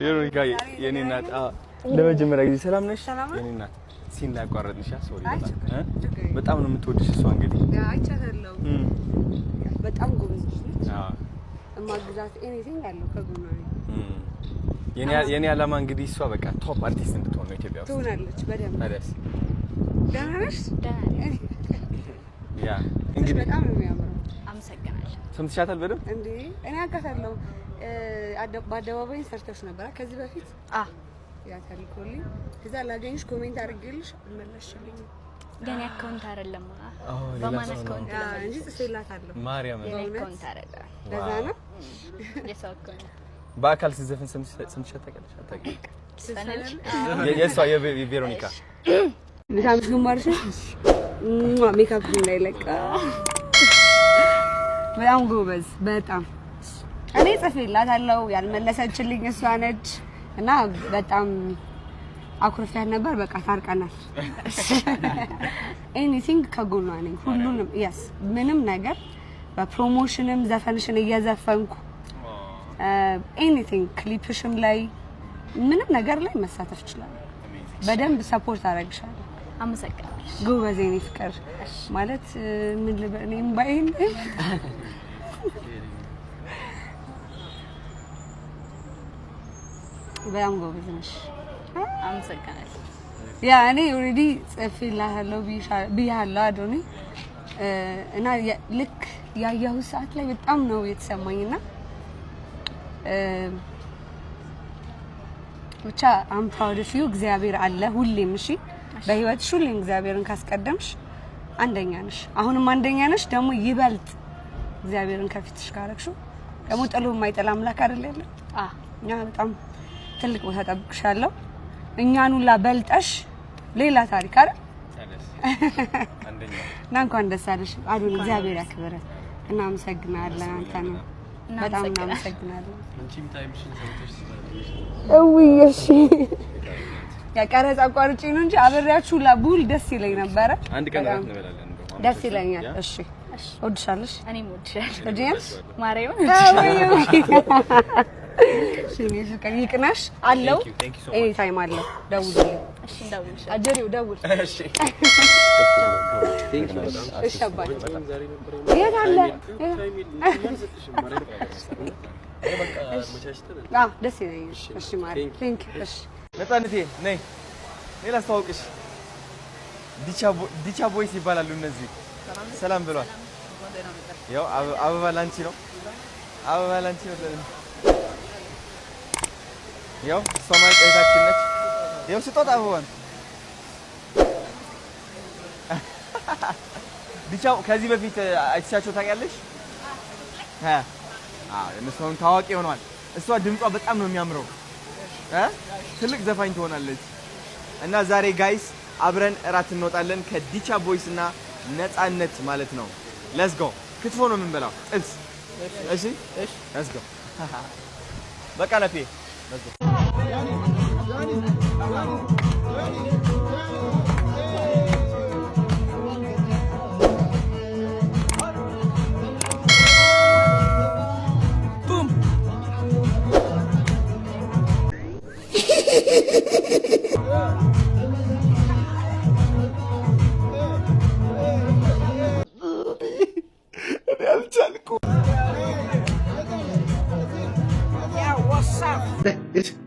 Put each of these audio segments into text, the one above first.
ቬሮኒካ የኔ እናት ለመጀመሪያ ጊዜ ሰላም ነሽ? የኔ እናት ሲን ላቋረጥንሽ ሶሪ በጣም ነው የምትወድሽ እሷ እንግዲህ አይቻታለሁ በጣም ጎበዝ ነች እማግዛት ኤኒቲንግ አለው ከጎኗ የኔ አላማ እንግዲህ እሷ በቃ ቶፕ አርቲስት እንድትሆን ነው ኢትዮጵያ ውስጥ ትሆናለች በደንብ ታዲያስ ደህና ነሽ? ያ እንግዲህ በጣም ነው የሚያምረው አመሰግናለሁ ሰምተሻታል በደንብ እንዴ እኔ አውቃታለሁ በአደባባይ ሰርተሽ ነበር ከዚህ በፊት ያ ታሪኮሊ ከዛ ላገኝሽ ኮሜንት አድርጌልሽ መለስሽልኝ የኔ አካውንት አይደለም በማን አካውንት እንጂ ጽፌላታለሁ ማርያም የኔ አካውንት አይደለም ለዛ ነው የሰው አካውንት በአካል ሲዘፈን ሰምተሻት ታውቂያለሽ? አታውቂም? የሷ የቬሮኒካ ለታምሽ ግማርሽ ሜካፕ ላይ ለቃ በጣም ጎበዝ በጣም እኔ ጽፌላታለሁ ያልመለሰችልኝ እሷ ነች እና በጣም አኩርፊያት ነበር በቃ ታርቀናል ኤኒቲንግ ከጎኗ ነኝ ሁሉንም ያስ ምንም ነገር በፕሮሞሽንም ዘፈንሽን እየዘፈንኩ ኤኒቲንግ ክሊፕሽም ላይ ምንም ነገር ላይ መሳተፍ ይችላል በደንብ ሰፖርት አደርግሻለሁ አመሰግናለሁ ጎበዝ የኔ ፍቅር ማለት ምን ልበኔም ባይን በጣም ጎበዝ ነሽ አመሰግናለሁ ያ እኔ ኦሬዲ ጽፌላታለሁ ብያለሁ አዶኒ እና ልክ ያያሁ ሰዓት ላይ በጣም ነው የተሰማኝና ብቻ አም ፕራውድ ኦፍ ዩ እግዚአብሔር አለ ሁሌም እሺ በህይወትሽ ሁሌም እግዚአብሔርን ካስቀደምሽ አንደኛ ነሽ አሁንም አንደኛ ነሽ ደግሞ ይበልጥ እግዚአብሔርን ከፊትሽ ካረክሽው ደግሞ ጥሎ የማይጠላ አምላክ አይደል ያለው ያ በጣም ትልቅ ቦታ ጠብቅሻለሁ እኛን ሁላ በልጠሽ ሌላ ታሪክ አይደል አንደኛ እንኳን ደስ አለሽ አዶን እግዚአብሔር ያክብረ እና አመሰግናለሁ አንተን በጣም እናመሰግናለን አንቺም ታይምሽን ሰውተሽ እሺ ያቀረጻ አቋርጪ ነው እንጂ አብሬያችሁ ላቡል ደስ ይለኝ ነበር አንድ ቀን ራት እንበላለን እንደው ደስ ይለኛል እሺ ወድሻለሽ እኔም ወድሻለሁ ወዲያስ ማርያም ሽኔ ፍቅር ይቅናሽ አለው ኤኒ ታይም አለው ደውልልኝ እሺ ደውልሽ አጀሪው ደውል እሺ ቴንክ ዩ እሺ አባይ የት አለ ደስ ይለኛል እሺ ማሪ ቴንክ ዩ እሺ ነፃነቴ ነይ ሌላ አስተዋውቅሽ ዲቻ ቦይስ ይባላሉ እነዚህ ሰላም ብሏል ያው አበባ ላንቺ ነው አበባ ላንቺ ነው ያው ሶማይ እህታችን ነች ያው ስጦታ አበባን ዲቻው ከዚህ በፊት አይቻቸው ታውቂያለሽ እነሱን ታዋቂ ሆኗል እሷ ድምጿ በጣም ነው የሚያምረው ትልቅ ዘፋኝ ትሆናለች እና ዛሬ ጋይስ አብረን እራት እንወጣለን ከዲቻ ቦይስ እና ነፃነት ማለት ነው ሌትስ ጎ ክትፎ ነው የምንበላው ጥብስ እሺ ሌትስ ጎ በቃ ለፌ ሌትስ ጎ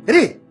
Ready?